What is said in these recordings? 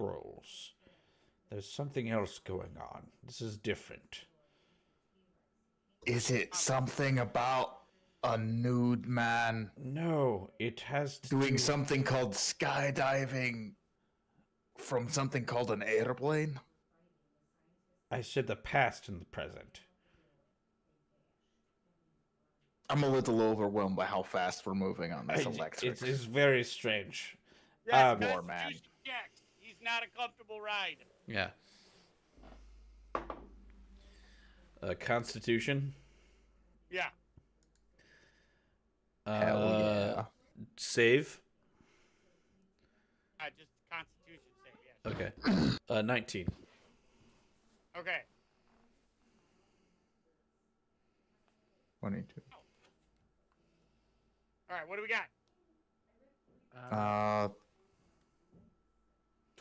scrolls. There's something else going on. This is different. Is it something about a nude man No, it has to doing do... something called skydiving from something called an airplane? I said the past and the present. I'm a little overwhelmed by how fast we're moving on this electric. It's very strange. Yes, More, man. Constitution checks. He's not a comfortable ride. Yeah. Constitution. Yeah. Hell yeah. Save. Just Constitution save, yes. Okay. 19. Okay. 22. All right, what do we got?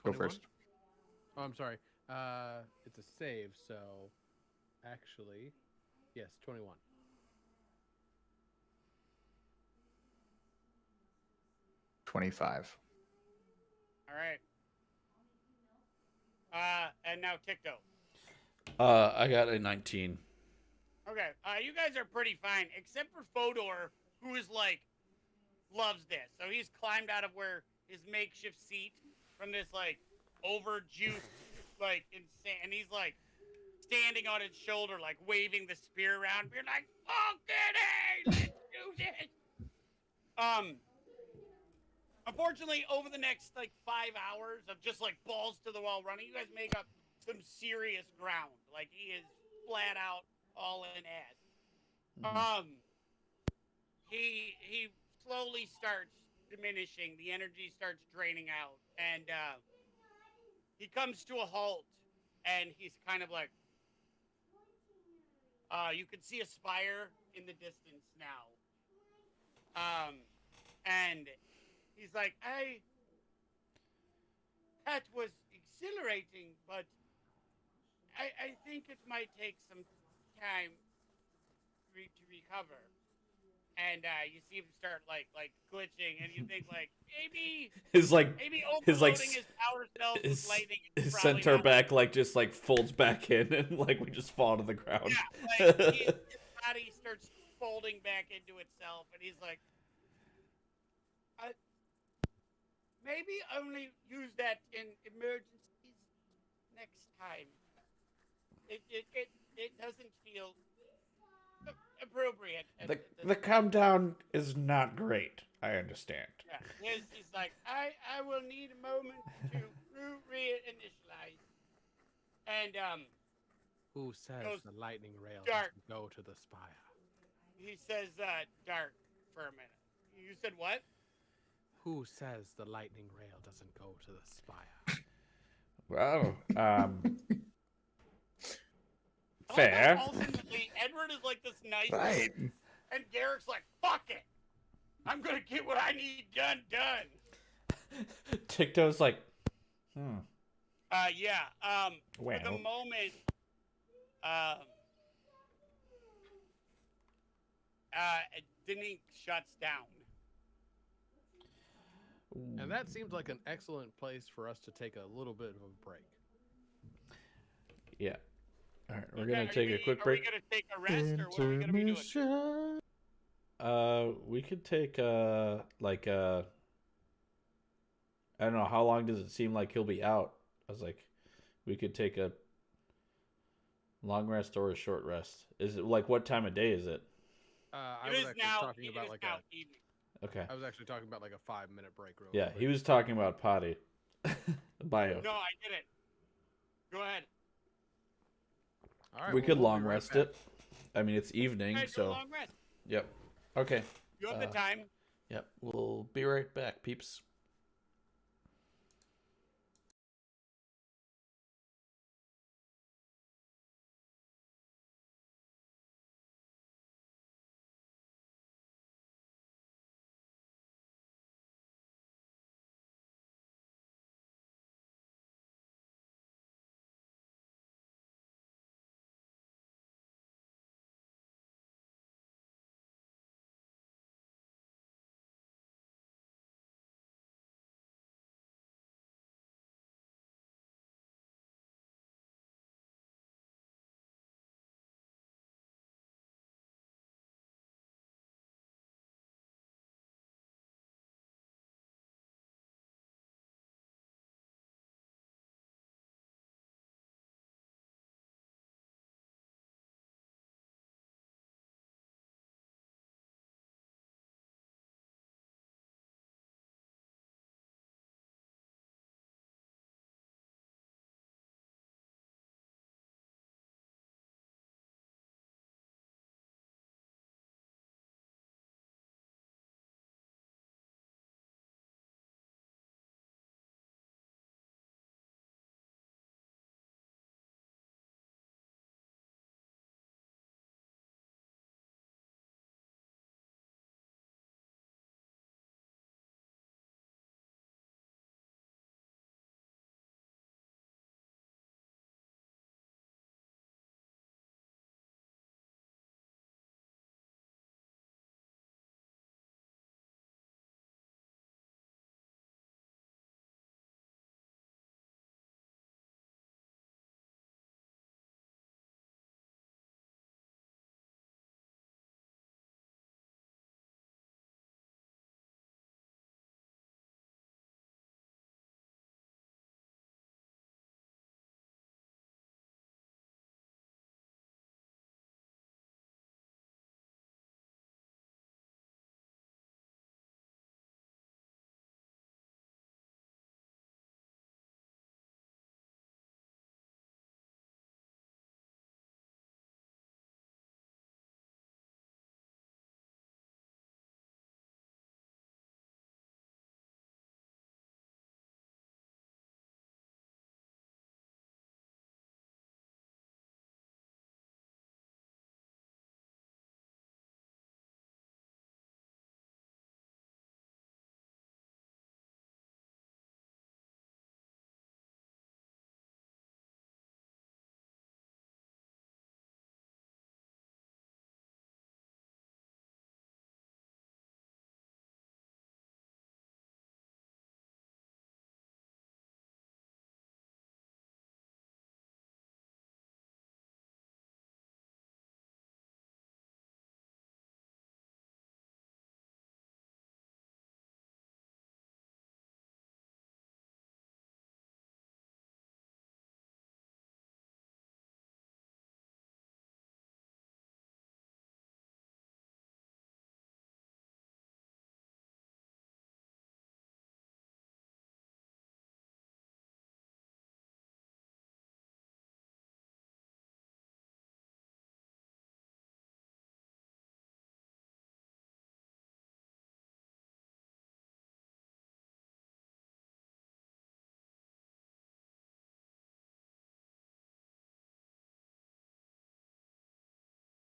Go first. Oh, I'm sorry. It's a save, so actually, yes, 21. 25. All right. And now Ticto. I got a 19. Okay. You guys are pretty fine, except for Fodor, who is like loves this. So he's climbed out of where his makeshift seat from this like overjuiced, like insane, and he's like standing on his shoulder, like waving the spear around, being like, "Fucking hey, let's do this." Unfortunately, over the next like 5 hours of just like balls to the wall running, you guys make up some serious ground. Like he is flat out all in ass. He slowly starts diminishing. The energy starts draining out, and he comes to a halt. And he's kind of like, you can see a spire in the distance now. And he's like, that was exhilarating, but I think it might take some time to recover. And you see him start like glitching, and you think like maybe His like overloading his power cells with lightning is his probably centaur not back like just like folds back in and like we just fall to the ground. Yeah, like his body starts folding back into itself, and he's like, maybe only use that in emergencies next time. It doesn't feel appropriate. The countdown is not great. I understand. Yeah, he's like, I will need a moment to reinitialize. And Who says goes the lightning rail dark. doesn't go to the spire? He says dark for a minute. You said what? Who says the lightning rail doesn't go to the spire? Well, fair. Ultimately, Edward is like this nice, Right. and Garrick's like, fuck it. I'm gonna get what I need done. Ticto's like, Yeah. For the Well. moment, Denique shuts down. And that seems like an excellent place for us to take a little bit of a break. yeah. All right, we're gonna take a quick Are we break. gonna take a rest, or what are we gonna be doing? We could take I don't know, how long does it seem like he'll be out? I was like, we could take a long rest or a short rest. Is it like what time of day is it? I It was is actually now. talking It about is like now evening. Okay. I was actually talking about like a 5-minute break. Real Yeah, quick. he was talking about potty. Bio. No, I didn't. Go ahead. All right, We well, could we'll be long right rest back. it. I mean, it's evening, All right, do a so. long rest. Yep. Okay. You have the time. Yep. We'll be right back, peeps.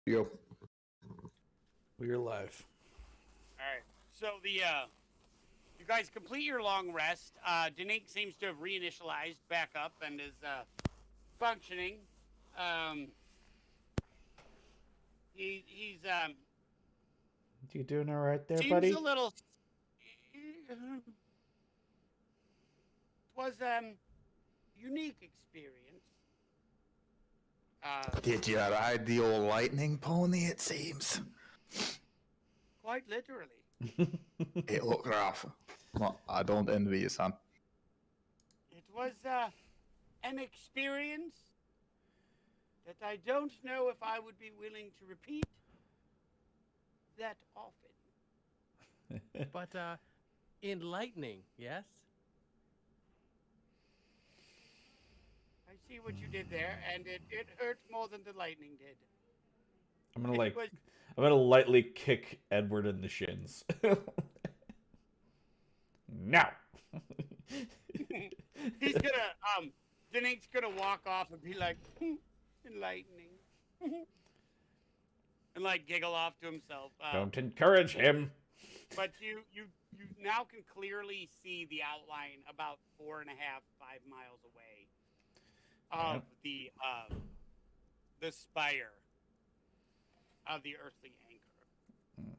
Yo. We're live. All right. So you guys complete your long rest. Danique seems to have reinitialized back up and is functioning. He's You doing all right there, seems buddy? a little. Was unique experience. Did you ride the old lightning pony, it seems? Quite literally. It looked rough. Well, I don't envy you, son. It was an experience that I don't know if I would be willing to repeat that often. But enlightening, yes? I see what you did there, and it hurt more than the lightning did. I'm gonna It was I'm gonna lightly kick Edward in the shins. Now. he's gonna Danique's gonna walk off and be like, enlightening. And like giggle off to himself. Don't encourage him. But you now can clearly see the outline about 4.5, 5 miles away of the spire of the earthly anchor.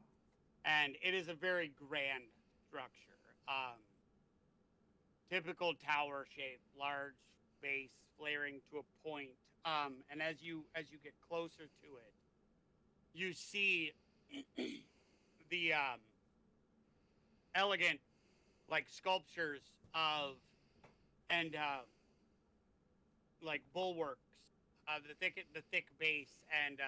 And it is a very grand structure. Typical tower shape, large base flaring to a point. And as you get closer to it, you see the elegant like sculptures of and like bulwarks, the thick base, and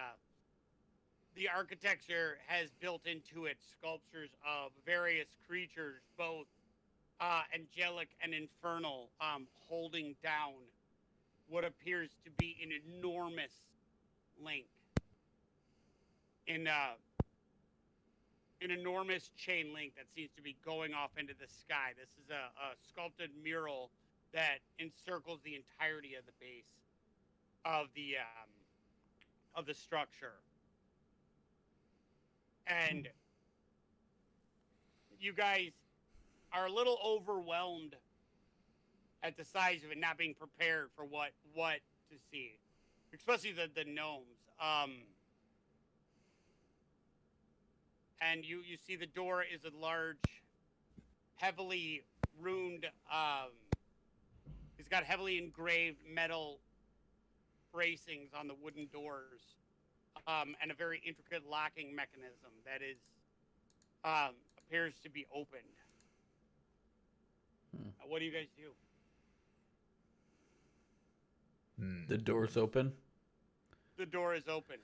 the architecture has built into it sculptures of various creatures, both angelic and infernal, holding down what appears to be an enormous link in an enormous chain link that seems to be going off into the sky. This is a sculpted mural that encircles the entirety of the base of the structure. And you guys are a little overwhelmed at the size of it, not being prepared for what to see, especially the gnomes. And you see the door is a large, heavily runed. It's got heavily engraved metal bracings on the wooden doors, and a very intricate locking mechanism that is appears to be opened. What do you guys do? The door's open. The door is open.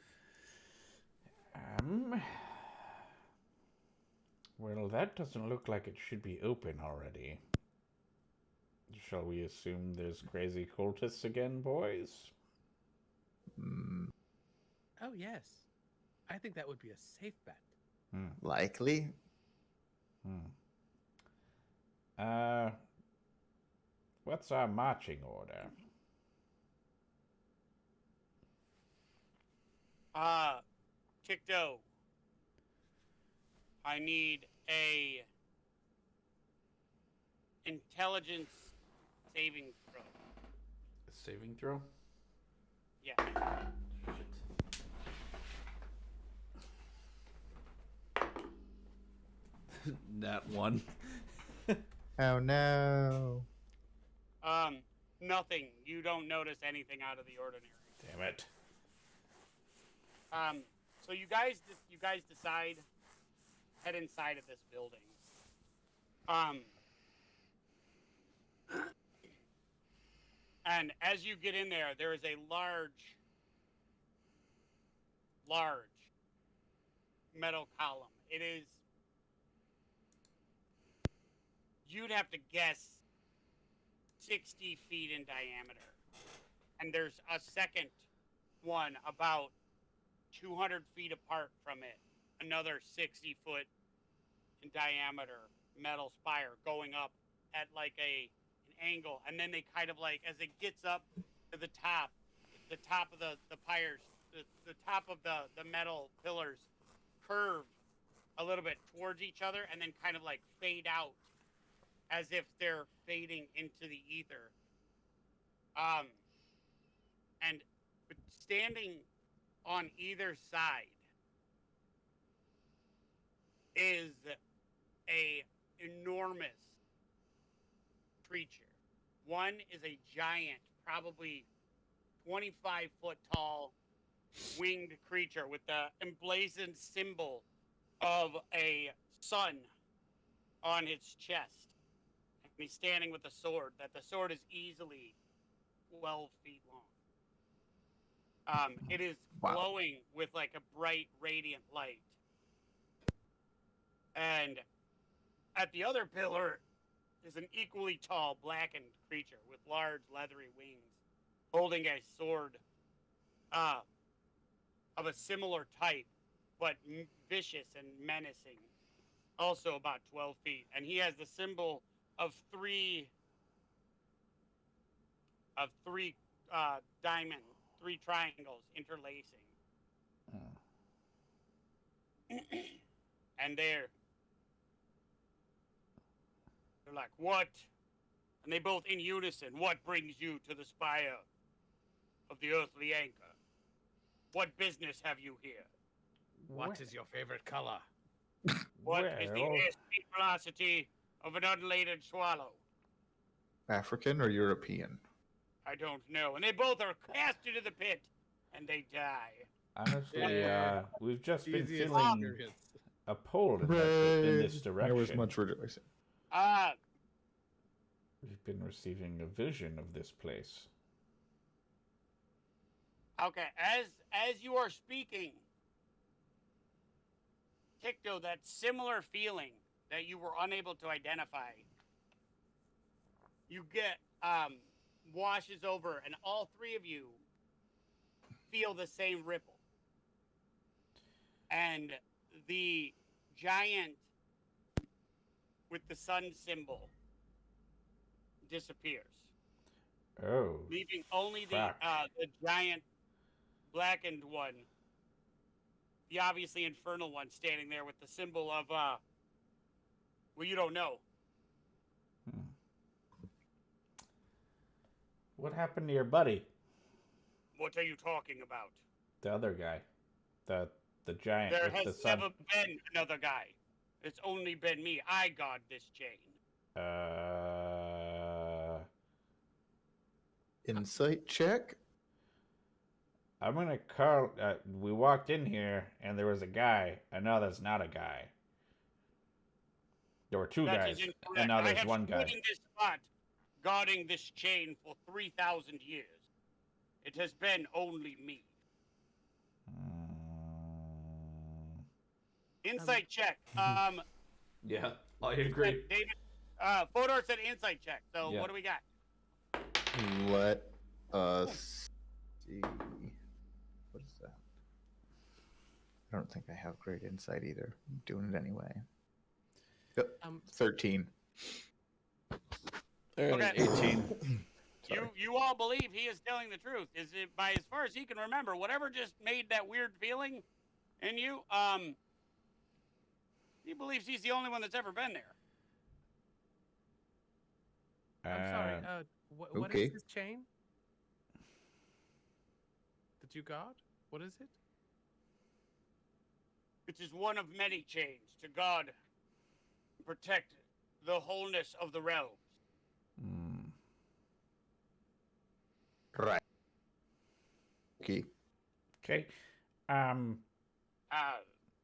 Well, that doesn't look like it should be open already. Shall we assume there's crazy cultists again, boys? Oh, yes. I think that would be a safe bet. Likely. What's our marching order? Tikto, I need a intelligence saving throw. A saving throw? Yeah. That one. Oh no. Nothing. You don't notice anything out of the ordinary. Damn it. So you guys decide head inside of this building. And as you get in there, there is a large metal column. It is, you'd have to guess, 60 feet in diameter. And there's a second one about 200 feet apart from it, another 60 foot in diameter metal spire going up at like an angle. And then they kind of like, as it gets up to the top of the pyres the top of the metal pillars curve a little bit towards each other and then kind of like fade out as if they're fading into the ether. And standing on either side is a enormous creature. One is a giant, probably 25-foot tall winged creature with the emblazoned symbol of a sun on its chest. And he's standing with a sword. The sword is easily 12 feet long. It is Wow. glowing with like a bright, radiant light. And at the other pillar is an equally tall, blackened creature with large, leathery wings, holding a sword of a similar type, but vicious and menacing. Also about 12 feet. And he has the symbol of three diamonds, three triangles interlacing. And they're like, what? And they both in unison, what brings you to the spire of the earthly anchor? What business have you here? What is your favorite color? What is the Well, airspeed velocity of an unladen swallow? African or European? I don't know. And they both are cast into the pit, and they die. honestly, Yeah. we've just been Easiest feeling experience. a pull in this direction. There was much rejoicing. We've been receiving a vision of this place. Okay, as you are speaking, Tikto, that similar feeling that you were unable to identify, you get washes over, and all three of you feel the same ripple. And the giant with the sun symbol disappears, Oh, leaving only fuck. the giant blackened one, the obviously infernal one, standing there with the symbol of well, you don't know. What happened to your buddy? What are you talking about? The other guy, the giant There with has the sun. never been another guy. It's only been me. I guard this chain. Insight check. I'm gonna call. We walked in here and there was a guy. And now that's not a guy. There were two That guys, is incorrect. and now I there's have one guy. stood in this spot, guarding this chain for 3,000 years. It has been only me. Insight check. Yeah, I agree. David, Fodor said insight check. So Yeah. what do we got? Let us see. What is that? I don't think I have great insight either. I'm doing it anyway. Yep. 13. Okay. 18. You all believe he is telling the truth. Is it by as far as he can remember, whatever just made that weird feeling in you, he believes he's the only one that's ever been there. I'm sorry. What okay. is this chain that you got? What is it? It is one of many chains to guard and protect the wholeness of the realms. Right. Okay. Okay.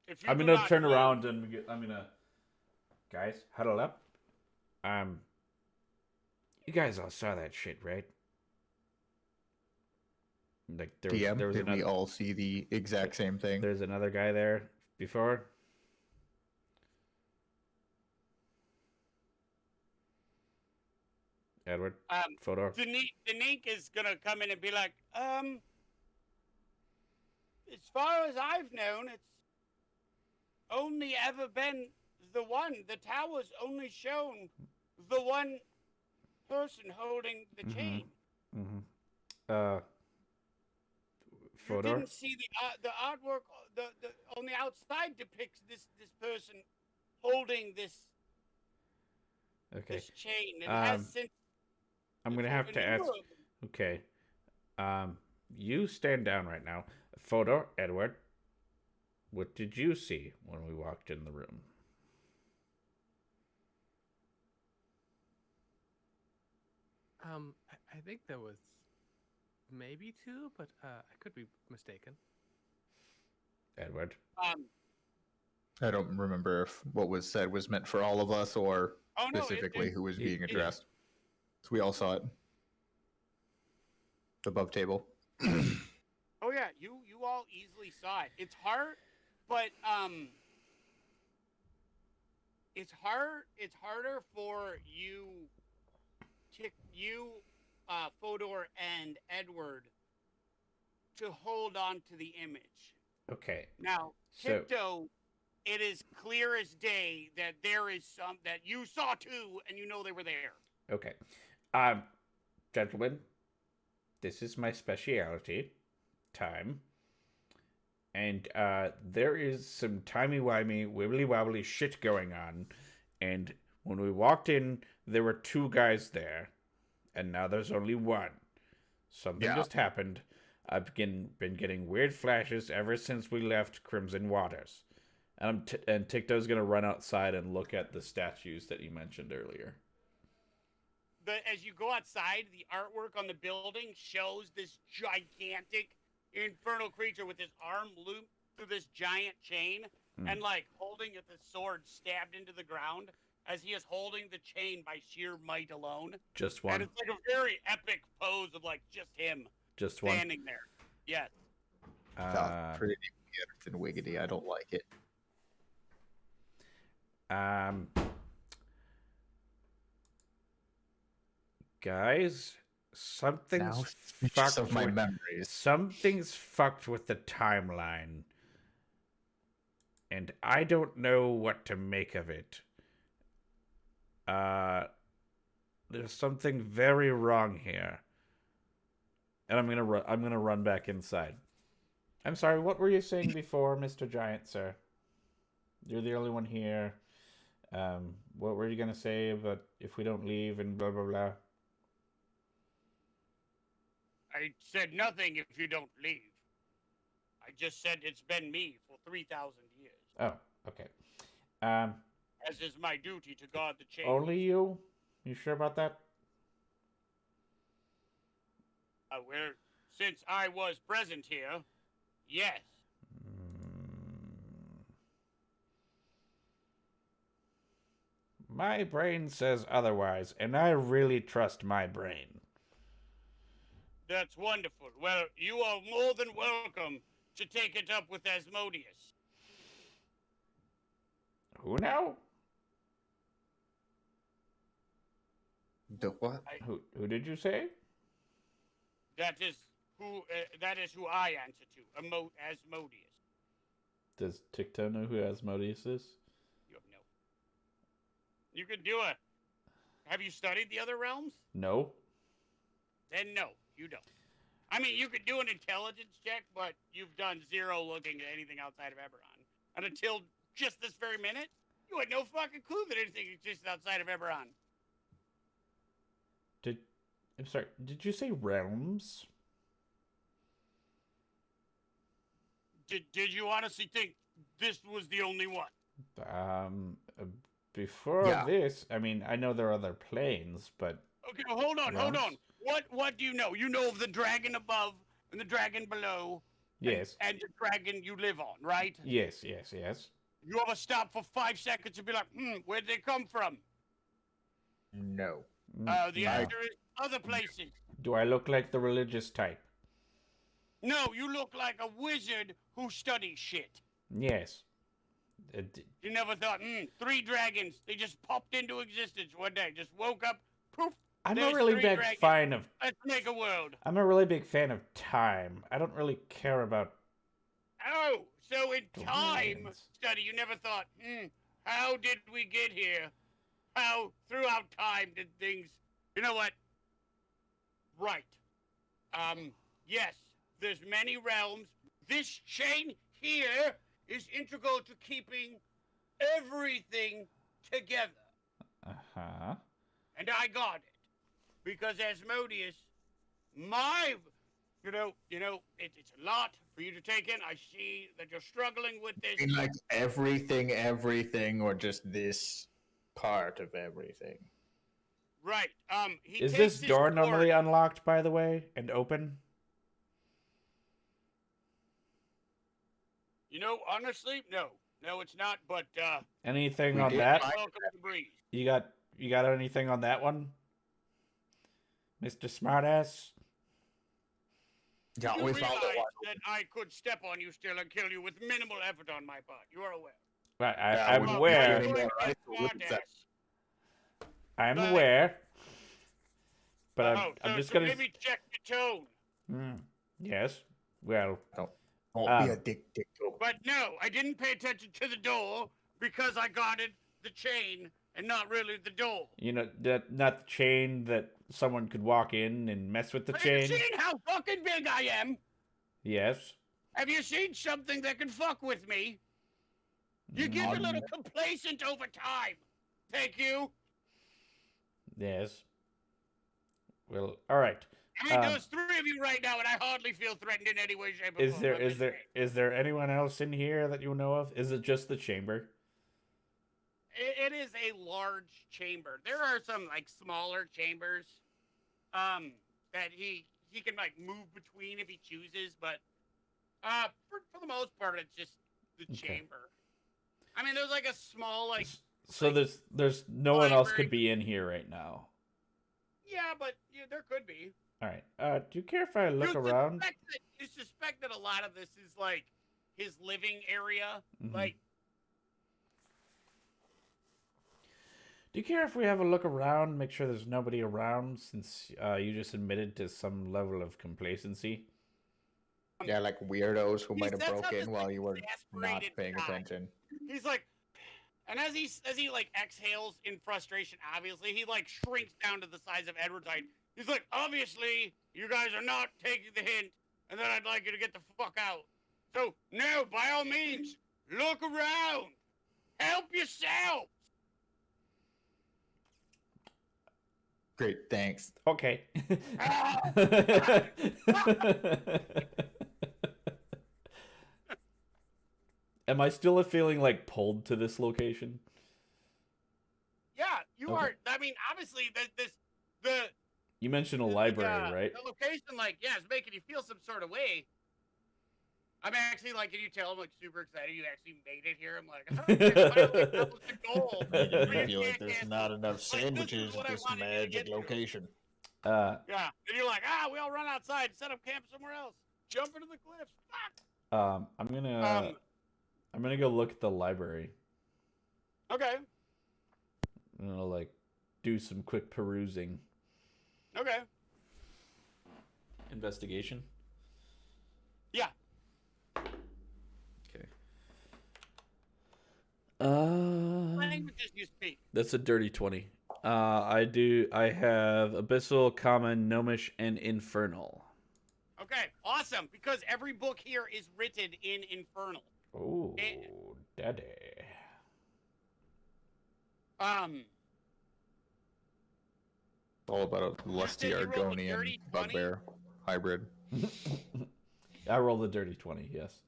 If you I'm do gonna not turn know- around and I'm gonna, guys, huddle up. You guys all saw that shit, right? Like there DM, was did we another, all see the exact same thing? there's another guy there before. Edward, Fodor. Danique is gonna come in and be like, as far as I've known, it's only ever been the one. The tower's only shown the one person holding the chain. You Fodor? didn't see the artwork. The on the outside depicts this person holding Okay. this chain. It has Um, since. I'm gonna For have a to number ask. of them. Okay. You stand down right now. Fodor, Edward, what did you see when we walked in the room? I think there was maybe two, but I could be mistaken. Edward. I don't remember if what was said was meant for all of us or Oh no! specifically who was being it- addressed. So we all saw it. Above table. Oh yeah, you all easily saw it. It's hard, but it's harder for Fodor and Edward to hold on to the image. Okay. Now, So Tiptoe, it is clear as day that there is some that you saw too, and you know they were there. okay. Gentlemen, this is my specialty, time. And there is some timey-wimey, wibbly-wobbly shit going on. And when we walked in, there were two guys there. And now there's only one. Something Yeah. just happened. I've been getting weird flashes ever since we left Crimson Waters. And Ticto's going to run outside and look at the statues that you mentioned earlier. As you go outside, the artwork on the building shows this gigantic infernal creature with his arm looped through this giant chain and like holding the sword stabbed into the ground as he is holding the chain by sheer might alone. Just one. And it's like a very epic pose of like just him Just one. standing there. Yes. Pretty weird and wiggity. I don't like it. Guys, something's Now, fucked of my with, memories. something's fucked with the timeline. And I don't know what to make of it. There's something very wrong here. And I'm gonna run back inside. I'm sorry, what were you saying before, Mr. Giant, sir? You're the only one here. What were you gonna say about if we don't leave and blah blah blah? I said nothing if you don't leave. I just said it's been me for 3,000 years. Oh, okay. As is my duty to guard the chain. Only you? You sure about that? Well, since I was present here, yes. My brain says otherwise, and I really trust my brain. That's wonderful. Well, you are more than welcome to take it up with Asmodeus. Who now? The what? Who did you say? That is who I answer to, Asmodeus. Does Ticto know who Asmodeus is? You have no. You could do a. Have you studied the other realms? No. Then no, you don't. I mean, you could do an intelligence check, but you've done zero looking at anything outside of Eberron. And until just this very minute, you had no fucking clue that anything existed outside of Eberron. I'm sorry, did you say realms? Did you honestly think this was the only one? Before Yeah. this, I mean, I know there are other planes, but Okay, hold on. Realms? What do you know? You know of the dragon above and the dragon below. yes, And the dragon you live on, right? yes. You ever stop for 5 seconds and be like, where'd they come from? No. The answer is other places. Do I look like the religious type? No, you look like a wizard who studies shit. Yes. You never thought, 3 dragons, they just popped into existence one day, just woke up, poof. I'm a there's really 3 big dragons. fan of. Let's make a world. I'm a really big fan of time. I don't really care about. Oh, so in time Dragons. study, you never thought, how did we get here? How, throughout time, did things... You know what? Right. Yes, there's many realms. This chain here is integral to keeping everything together. Uh-huh. And I got it. Because Asmodeus, it's a lot for you to take in. I see that you're struggling with this. I mean, like everything, or just this part of everything? Right. He Is takes this his door sword. normally unlocked, by the way, and open? Honestly, no. No, it's not, but Anything We on did that? find- welcome the breeze. You got anything on that one, Mr. Smartass? Yeah, You we found realize it. that I could step on you still and kill you with minimal effort on my part. You are aware. I'm we- aware. we- Going right? to smart ass. I'm But- aware. But I'm so just gonna. maybe check your tone. Yes. Well, Don't be Um, a dick. But no, I didn't pay attention to the door because I guarded the chain and not really the door. that not the chain that someone could walk in and mess with the Have chain. you seen how fucking big I am? Yes. Have you seen something that can fuck with me? You get a little complacent over time. Thank you. Yes. Well, all right. I mean, there's three of you right now, and I hardly feel threatened in any way, shape, or Is form. there I'm is just there saying. is there anyone else in here that you know of? Is it just the chamber? It is a large chamber. There are some like smaller chambers, that he can like move between if he chooses, but for the most part, it's just the Okay. chamber. I mean, there's like a small like So like, there's no one else library. could be in here right now. yeah, but there could be. All right. Do you care if I look around? You suspect that a lot of this is like his living area, Mhm. like. Do you care if we have a look around, make sure there's nobody around, since you just admitted to some level of complacency? Yeah, like weirdos who He might have sets broke up in this, while like, you were not exasperated paying sigh. attention. He's like, and as he like exhales in frustration, obviously he like shrinks down to the size of Edward's height. He's like, obviously you guys are not taking the hint, and then I'd like you to get the fuck out. So no, by all means, look around, help yourself. Great, thanks. Okay. Am I still feeling like pulled to this location? Yeah, you Okay. are. I mean, obviously, the You mentioned a the, library, right? The location, like, yeah, is making you feel some sort of way. I'm actually like, can you tell I'm like super excited you actually made it here? I'm like, finally, that was the goal. I feel like there's not enough this is sandwiches what at I this wanted you to get magic to. location. Uh, Yeah, and you're like, we all run outside, set up camp somewhere else, jump into the cliffs. Fuck. I'm gonna go look at the library. Okay. I'm gonna like do some quick perusing. Okay. Investigation. Yeah. Okay. Languages you speak. That's a dirty 20. I have Abyssal, Common, Gnomish, and Infernal. Okay, awesome. Because every book here is written in Infernal. Oh, daddy. All about a lusty you rolled a Argonian dirty 20? bugbear hybrid. I rolled a dirty 20, yes.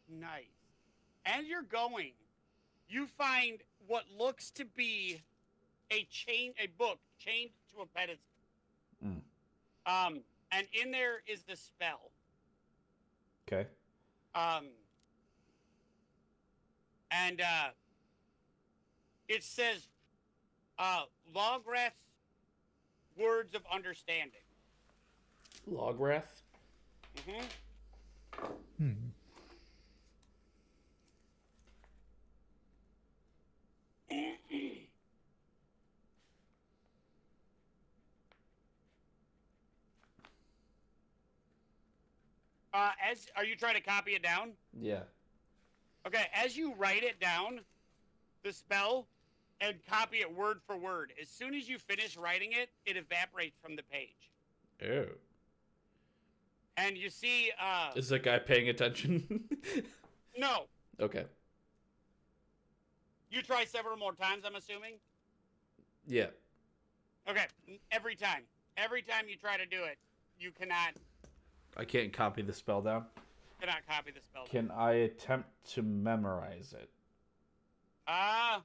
Nice. As you're going, you find what looks to be a book chained to a pedestal. Mm. And in there is the spell. Okay. And it says, Logreth's words of understanding. Logwrath? Mm-hmm. Are you trying to copy it down? Yeah. Okay, as you write it down, the spell, and copy it word for word, as soon as you finish writing it, it evaporates from the page. Oh. And you see, Is that guy paying attention? no, Okay. you try several more times, I'm assuming? Yeah. Okay, every time. Every time you try to do it, you cannot I can't copy the spell down. copy the spell. Can I attempt to memorize it? Try.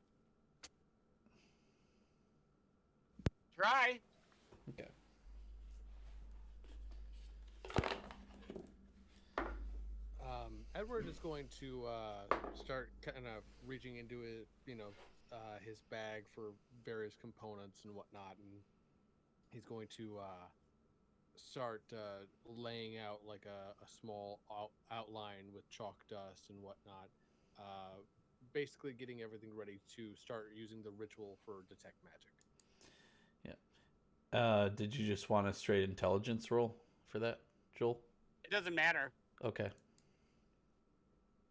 Okay. Edward is going to start kind of reaching into it, his bag for various components and whatnot, and he's going to start laying out like a small outline with chalk dust and whatnot, basically getting everything ready to start using the ritual for detect magic. Yeah. Did you just want a straight intelligence roll for that, Joel? It doesn't matter. Okay.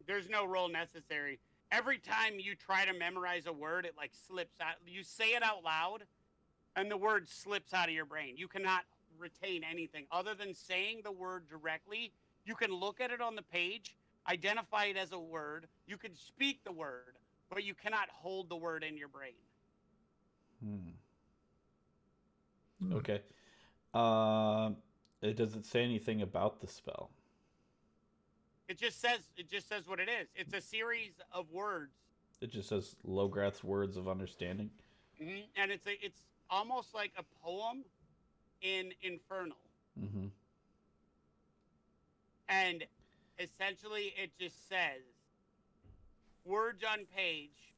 There's no roll necessary. Every time you try to memorize a word, it like slips out. You say it out loud, and the word slips out of your brain. You cannot retain anything other than saying the word directly. You can look at it on the page, identify it as a word. You can speak the word, but you cannot hold the word in your brain. Okay. It doesn't say anything about the spell. It just says what it is. It's a series of words. It just says Lograth's words of understanding. And it's almost like a poem in Infernal. Mm-hmm. And essentially it just says words on page,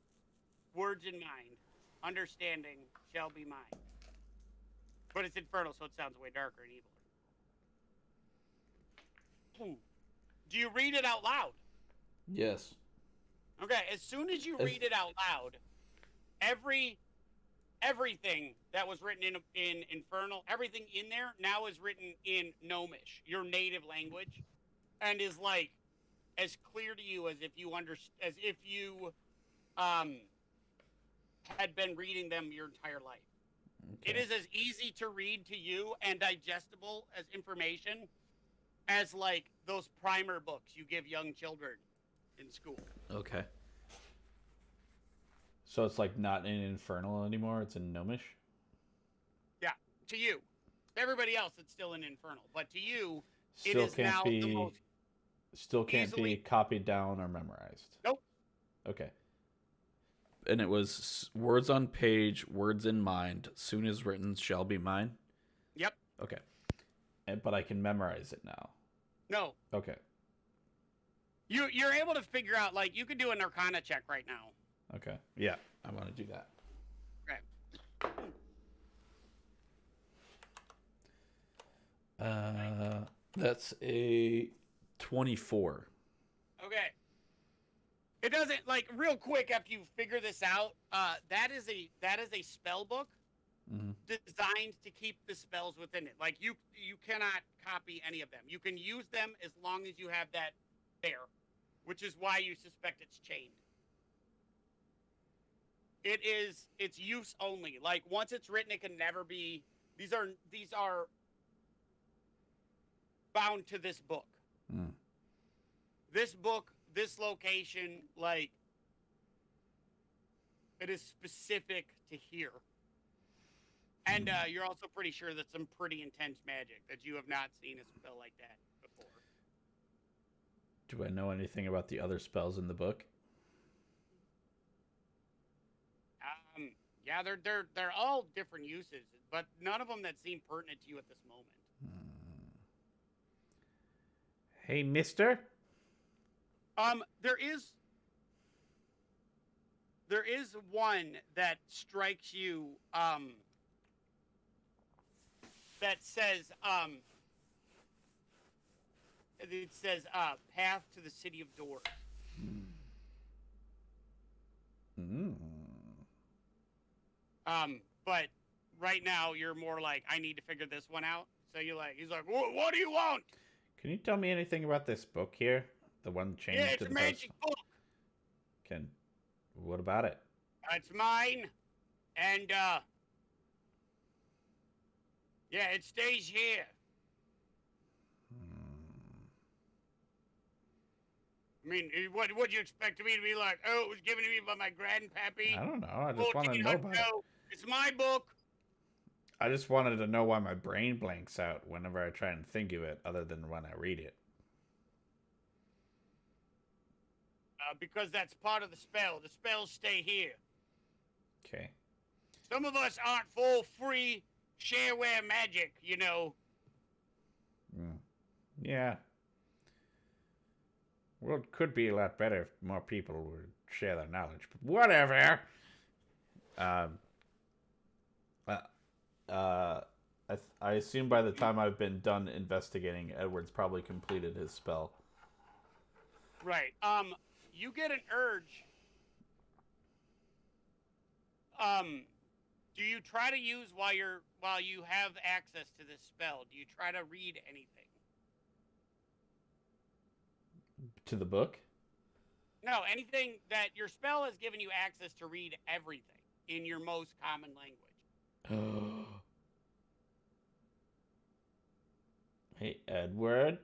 words in mind, understanding shall be mine. But it's Infernal, so it sounds way darker and eviler. Do you read it out loud? Yes. Okay, as soon as you read it out loud, everything that was written in Infernal, everything in there now is written in Gnomish, your native language, and is like as clear to you as if you had been reading them your entire life. Okay. It is as easy to read to you and digestible as information as like those primer books you give young children in school. Okay. So it's like not in Infernal anymore, it's in Gnomish? Yeah, to you. Everybody else, it's still in Infernal. But to you, Still it is can't now be the most still can't easily- be copied down or memorized. Nope. Okay. And it was words on page, words in mind, soon as written shall be mine? Yep. Okay. But I can memorize it now. No. Okay. You're able to figure out, like, you could do an Arcana check right now. Okay. Yeah, I want to do that. Okay. That's a 24. Okay. It doesn't, like, real quick after you figure this out, that is a spell book designed to keep the spells within it. Like, you cannot copy any of them. You can use them as long as you have that there, which is why you suspect it's chained. It's use only. Like, once it's written, it can never be. These are bound to this book. This book, this location, like, it is specific to here. And you're also pretty sure that's some pretty intense magic, that you have not seen a spell like that before. Do I know anything about the other spells in the book? Yeah, they're all different uses, but none of them that seem pertinent to you at this moment. Hey, mister? There is one that strikes you, that says, path to the city of doors. But right now you're more like, I need to figure this one out. So he's like, what do you want? Can you tell me anything about this book here? The one chained Yeah, to it's the a magic book. What about it? It's mine. And, yeah, it stays here. I mean, what'd you expect me to be like? Oh, it was given to me by my grandpappy. I don't know. I just want to know about it. No, it's my book. I just wanted to know why my brain blanks out whenever I try and think of it, other than when I read it. Because that's part of the spell. The spells stay here. Okay. Some of us aren't full free shareware magic, you know. Yeah. Well, it could be a lot better if more people would share their knowledge. But whatever. I assume by the time I've been done investigating, Edward's probably completed his spell. Right. You get an urge. Do you try to use while you have access to this spell? Do you try to read anything? To the book? No, anything that your spell has given you access to read everything in your most common language. Hey, Edward,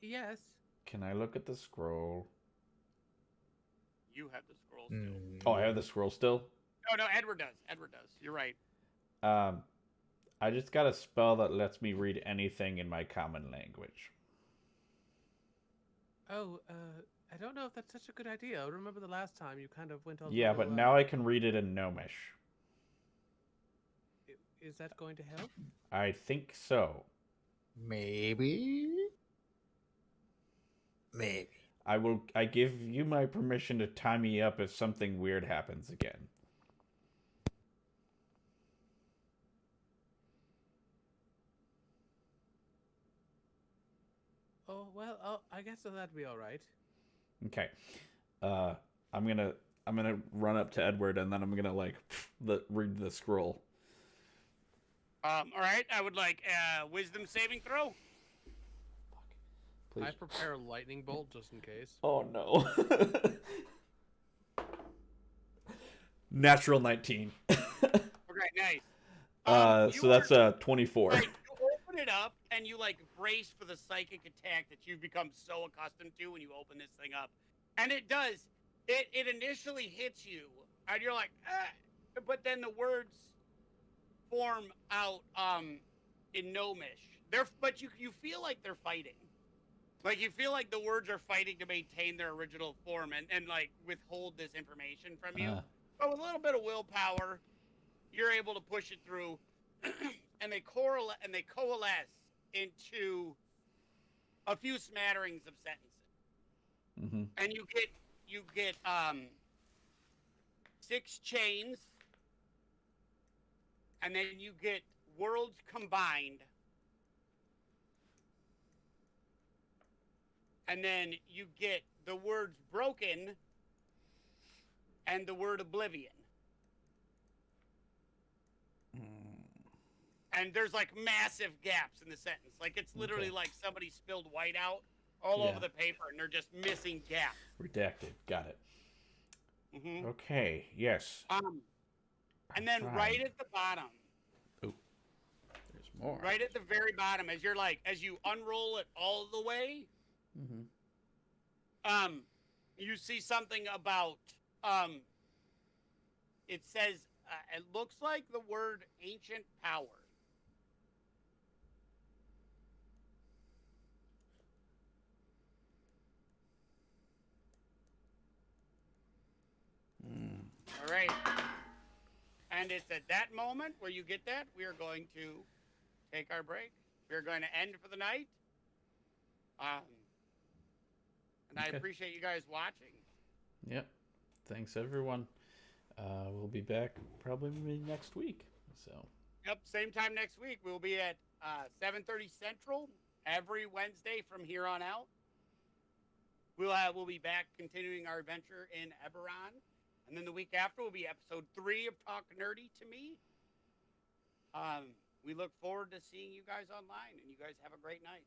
Yes. can I look at the scroll? You have the scroll still. Oh, I have the scroll still? No, Edward does. Edward does. You're right. I just got a spell that lets me read anything in my common language. Oh, I don't know if that's such a good idea. I remember the last time you kind of went all. Yeah, but now I can read it in Gnomish. Is that going to help? I think so. Maybe. I give you my permission to tie me up if something weird happens again. Oh well, I guess that'd be all right. Okay. I'm gonna run up to Edward and then I'm gonna read the scroll. All right. I would like wisdom saving throw. Please. I prepare a lightning bolt just in case. Oh no. Natural 19. Okay, nice. So that's a 24. Like, you open it up and you like brace for the psychic attack that you've become so accustomed to when you open this thing up, and it does. It initially hits you, and you're like, but then the words form out in Gnomish. But you feel like they're fighting. Like, you feel like the words are fighting to maintain their original form and like, withhold this information from you. But with a little bit of willpower, you're able to push it through, and they coalesce into a few smatterings of sentences. Mm-hmm. And you get 6 chains, and then you get worlds combined. And then you get the words broken and the word oblivion. And there's like massive gaps in the sentence. Like, it's literally like somebody spilled white out all over the paper and they're just missing gaps. Redacted. Got it. Mm-hmm. Okay. Yes. And then right at the bottom. Oh. There's more. Right at the very bottom, as you unroll it all the way. Mm-hmm. You see something about it says it looks like the word ancient power. All right. And it's at that moment where you get that, we are going to take our break. We're going to end for the night. And I appreciate you guys watching. Yep. Thanks, everyone. We'll be back probably next week. So. Yep, same time next week. We'll be at 7:30 Central every Wednesday from here on out. We'll be back continuing our adventure in Eberron. And then the week after will be episode 3 of Talk Nerdy to Me. We look forward to seeing you guys online, and you guys have a great night.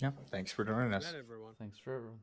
Yeah. Thanks for joining us. Good night, everyone. Thanks for everyone.